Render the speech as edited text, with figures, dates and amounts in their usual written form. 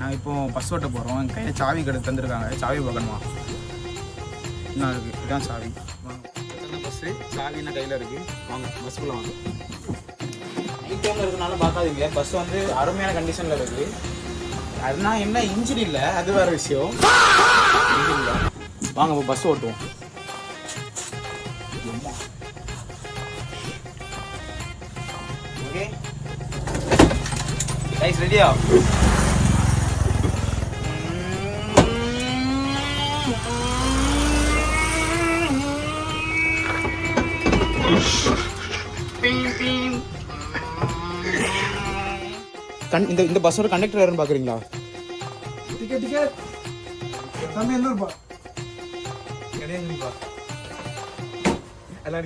நாங்கள் இப்போ பஸ் ஓட்ட போகிறோம். என் கையில் சாவி கடை தந்துருக்காங்க. சாவி பார்க்கணுமா? என்ன இருக்குது? இதுதான் சாவி. வாங்க பஸ்ஸு சாவி என்ன கையில் இருக்குது. வாங்க பஸ்ஸுக்குள்ளே வாங்க. நைட் டைமில் இருக்கனால பார்க்காதீங்க. பஸ் வந்து அருமையான கண்டிஷனில் இருக்குது. அதனால் என்ன இன்ஜின் இல்லை, அது வேறு விஷயம். இன்ஜின் இல்லை. வாங்க இப்போ பஸ் ஓட்டுவோம். ஓகே கைஸ், ரெடியா? இந்த பஸ்ஸோட கண்டக்டர் யாருன்னு பாக்குறீங்களா? டிக்கெட் டிக்கெட் தம்பி எந்த ரூபா கிடையாதுப்பா. எல்லாம்